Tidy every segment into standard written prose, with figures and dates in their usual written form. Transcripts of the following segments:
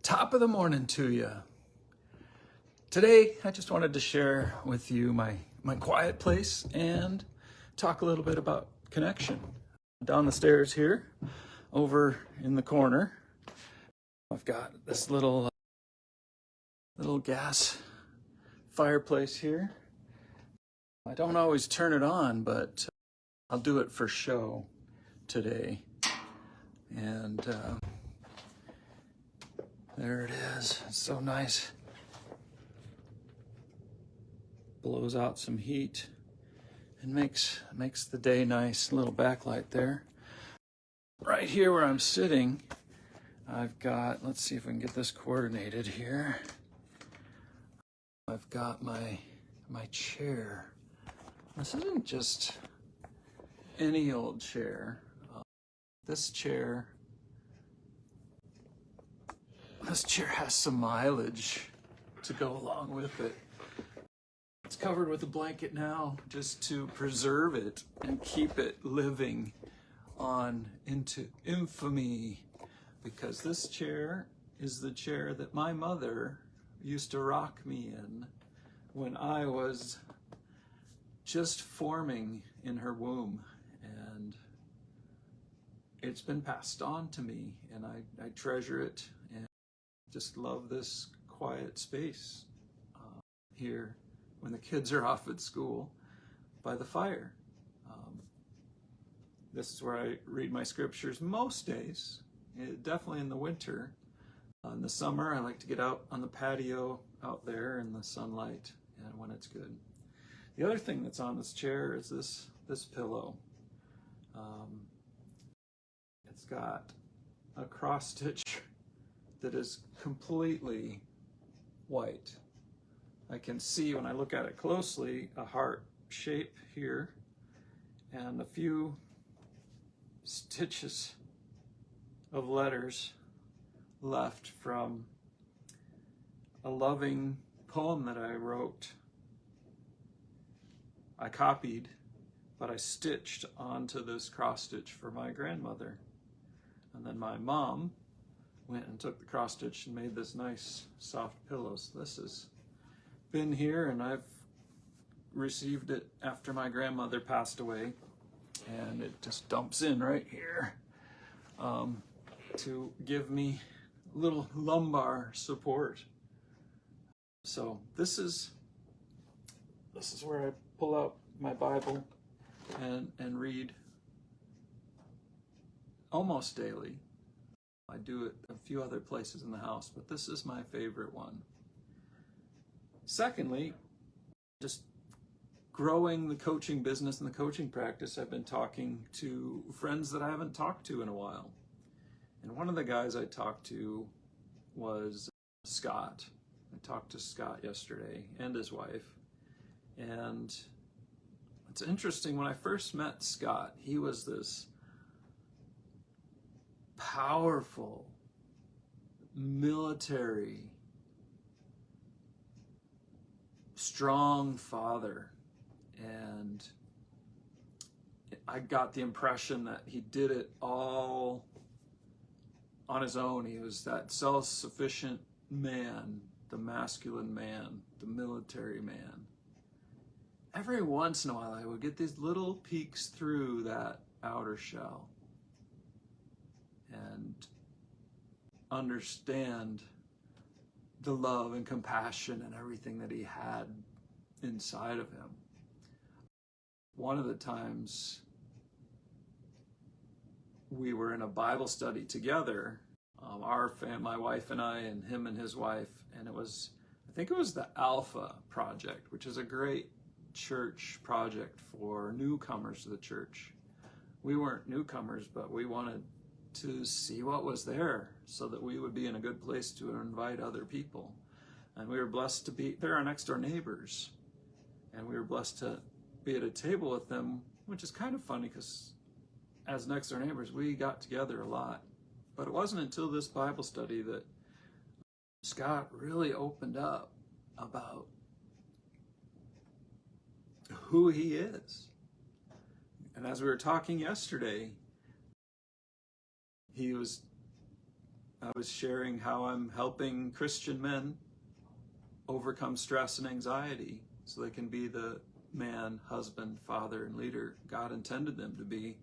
Top of the morning to you. Today, I just wanted to share with you my quiet place and talk a little bit about connection. Down the stairs here, over in the corner, I've got this little gas fireplace here. I don't always turn it on, but I'll do it for show today. And there it is. It's so nice. Blows out some heat and makes the day nice. A little backlight there. Right here where I'm sitting, I've got, let's see if we can get this coordinated here. I've got my chair. This isn't just any old chair. This chair has some mileage to go along with it. It's covered with a blanket now just to preserve it and keep it living on into infamy, because this chair is the chair that my mother used to rock me in when I was just forming in her womb, and it's been passed on to me, and I treasure it and just love this quiet space here when the kids are off at school by the fire. This is where I read my scriptures most days, definitely in the winter. In the summer, I like to get out on the patio out there in the sunlight and when it's good. The other thing that's on this chair is this pillow. It's got a cross stitch that is completely white. I can see when I look at it closely a heart shape here and a few stitches of letters left from a loving poem that I wrote. I copied, but I stitched onto this cross stitch for my grandmother. And then my mom went and took the cross stitch and made this nice soft pillow. So this has been here, and I've received it after my grandmother passed away, and it just dumps in right here to give me a little lumbar support. So this is where I pull out my Bible and read almost daily. I do it a few other places in the house, but this is my favorite one. Secondly, just growing the coaching business and the coaching practice, I've been talking to friends that I haven't talked to in a while. And one of the guys I talked to was Scott. I talked to Scott yesterday and his wife. And it's interesting, when I first met Scott, he was this powerful military strong father, and I got the impression that he did it all on his own. He was that self-sufficient man, the masculine man, the military man. Every once in a while I would get these little peeks through that outer shell and understand the love and compassion and everything that he had inside of him. One of the times we were in a Bible study together, my wife and I, and him and his wife, and I think it was the Alpha Project, which is a great church project for newcomers to the church. We weren't newcomers, but we wanted to see what was there so that we would be in a good place to invite other people. And we were blessed to be, they're our next door neighbors, and we were blessed to be at a table with them, which is kind of funny because as next door neighbors, we got together a lot. But it wasn't until this Bible study that Scott really opened up about who he is. And as we were talking yesterday, he was I was sharing how I'm helping Christian men overcome stress and anxiety so they can be the man, husband, father, and leader God intended them to be.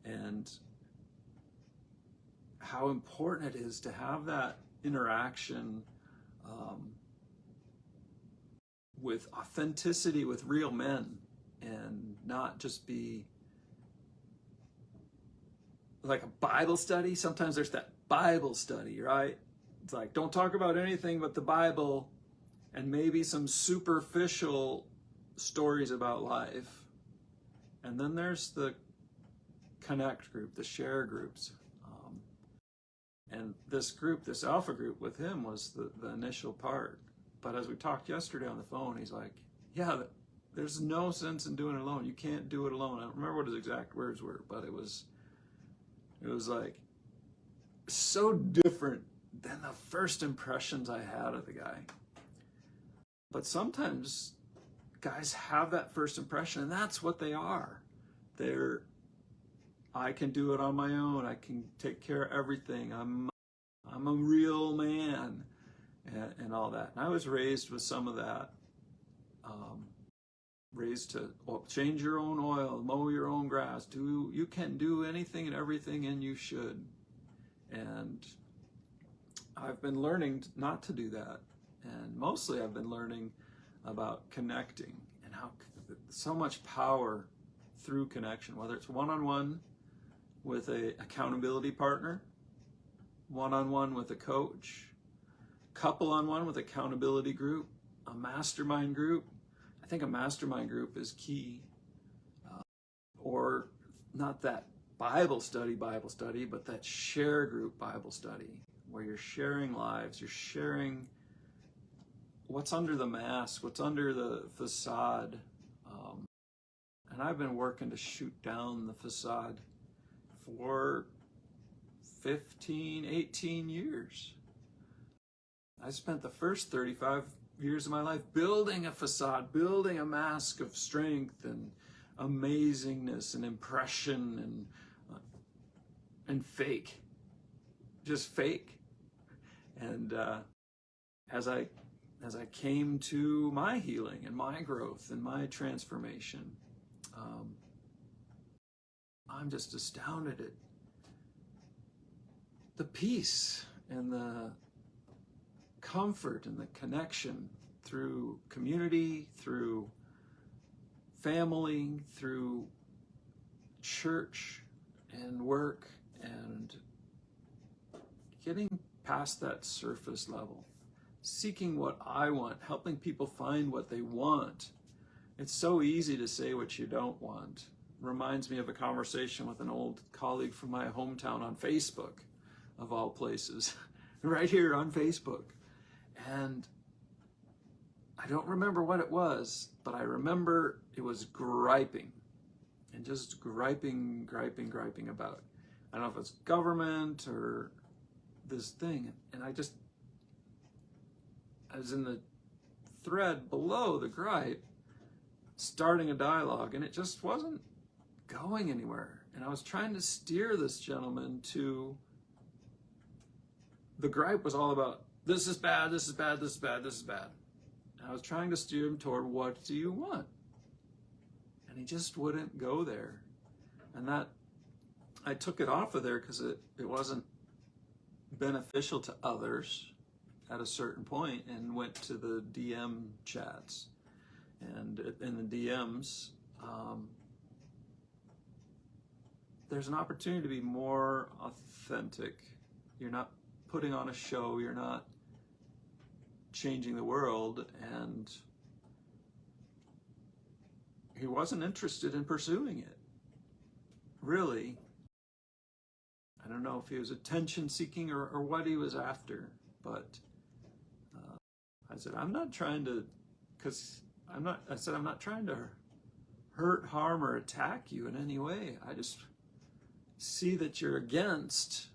And how important it is to have that interaction with authenticity with real men, and not just be like a Bible study. Sometimes there's that Bible study, right? It's like, don't talk about anything but the Bible and maybe some superficial stories about life. And then there's the connect group, the share groups. And this group, this alpha group with him was the initial part. But as we talked yesterday on the phone, he's like, yeah, there's no sense in doing it alone. You can't do it alone. I don't remember what his exact words were, but it was like so different than the first impressions I had of the guy. But sometimes guys have that first impression, and that's what they are. I can do it on my own. I can take care of everything. I'm a real man, and all that. And I was raised with some of that. Raised to change your own oil, mow your own grass. You can do anything and everything, and you should. And I've been learning not to do that. And mostly I've been learning about connecting and how so much power through connection, whether it's one-on-one with a accountability partner, one-on-one with a coach, couple-on-one with accountability group, a mastermind group. I think a mastermind group is key. Or not that Bible study, but that share group Bible study, where you're sharing lives, you're sharing what's under the mask, what's under the facade. And I've been working to shoot down the facade for 15, 18 years. I spent the first 35 years of my life building a facade, building a mask of strength and amazingness and impression and fake, just fake. And as I came to my healing and my growth and my transformation, I'm just astounded at the peace and the comfort and the connection through community, through family, through church and work, and getting past that surface level, seeking what I want, helping people find what they want. It's so easy to say what you don't want. Reminds me of a conversation with an old colleague from my hometown on Facebook, of all places, right here on Facebook. And I don't remember what it was, but I remember it was griping, and just griping about, I don't know if it's government or this thing. And I was in the thread below the gripe, starting a dialogue, and it just wasn't going anywhere. And I was trying to steer this gentleman to, the gripe was all about, this is bad, this is bad, this is bad, this is bad. And I was trying to steer him toward, what do you want? And he just wouldn't go there. And that, I took it off of there because it wasn't beneficial to others at a certain point, and went to the DM chats. And in the DMs, there's an opportunity to be more authentic. You're not putting on a show, you're not changing the world, and he wasn't interested in pursuing it. Really, I don't know if he was attention seeking or what he was after, but I said, I'm not trying to hurt, harm, or attack you in any way. I just see that you're against,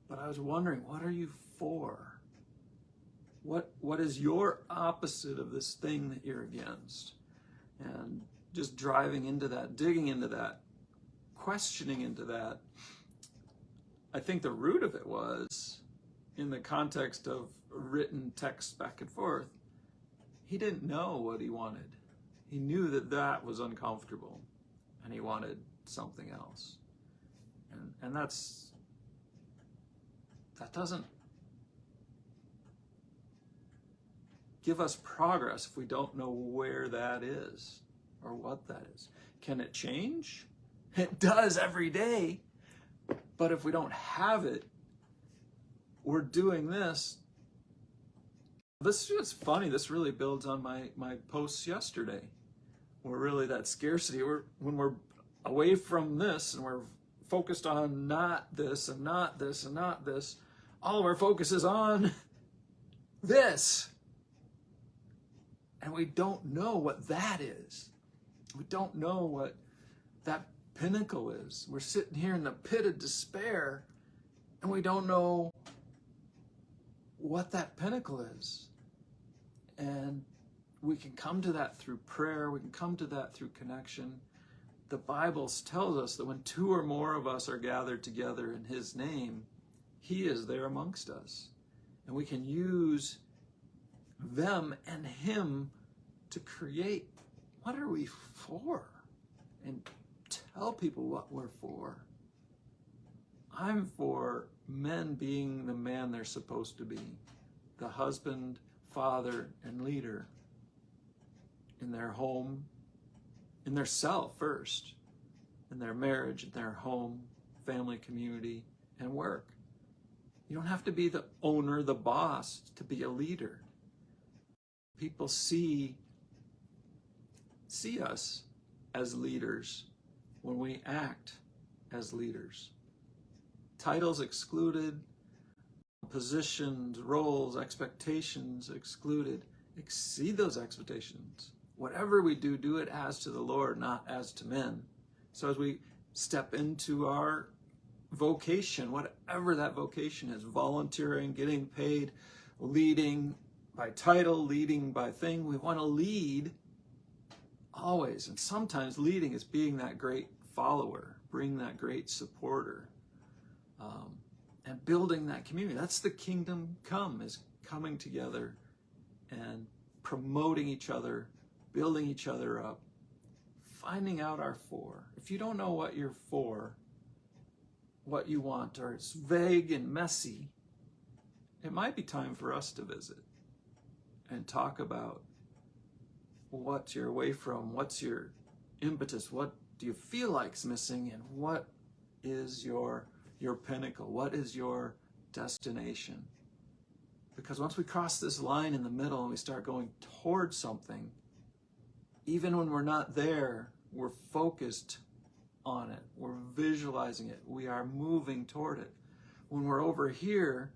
but I was wondering, what are you for? What is your opposite of this thing that you're against? And just driving into that, digging into that, questioning into that, I think the root of it was, in the context of written text back and forth, he didn't know what he wanted. He knew that that was uncomfortable, and he wanted something else. And that doesn't give us progress if we don't know where that is or what that is. Can it change? It does every day. But if we don't have it, we're doing this. This is funny. This really builds on my posts yesterday. We're really that scarcity. When we're away from this and we're focused on not this and not this and not this, all of our focus is on this. And we don't know what that is. We don't know what that pinnacle is. We're sitting here in the pit of despair, and we don't know what that pinnacle is. And we can come to that through prayer. We can come to that through connection. The Bible tells us that when 2 or more of us are gathered together in his name, he is there amongst us. And we can use them and him to create, what are we for? And tell people what we're for. I'm for men being the man they're supposed to be, the husband, father, and leader in their home, in their self first, in their marriage, in their home, family, community, and work. You don't have to be the owner, the boss, to be a leader. People see us as leaders when we act as leaders. Titles excluded, positions, roles, expectations excluded. Exceed those expectations. Whatever we do, do it as to the Lord, not as to men. So as we step into our vocation, whatever that vocation is, volunteering, getting paid, leading by title, leading by thing, we want to lead always. And sometimes leading is being that great follower, being that great supporter, and building that community. That's the kingdom come, is coming together and promoting each other, building each other up, finding out our for. If you don't know what you're for, what you want, or it's vague and messy, it might be time for us to visit and talk about what you're away from, what's your impetus, what do you feel like's missing, and what is your pinnacle, what is your destination. Because once we cross this line in the middle and we start going towards something, even when we're not there, we're focused on it, we're visualizing it, we are moving toward it. When we're over here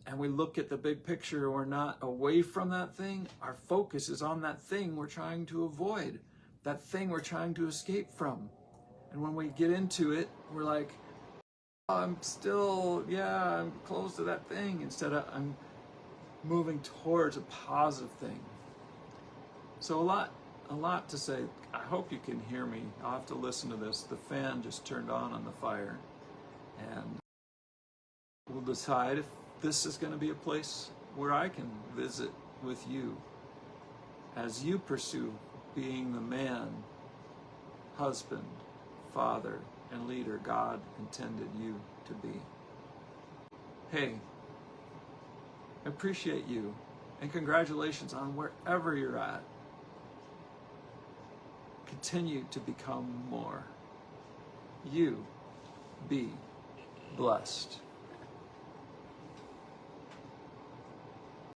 and we look at the big picture, we're not away from that thing, our focus is on that thing we're trying to avoid, that thing we're trying to escape from. And when we get into it, we're like, I'm close to that thing, instead of I'm moving towards a positive thing. So a lot to say. I hope you can hear me. I'll have to listen to this. The fan just turned on the fire, and we'll decide if this is going to be a place where I can visit with you as you pursue being the man, husband, father, and leader God intended you to be. Hey, I appreciate you, and congratulations on wherever you're at. Continue to become more. You be blessed.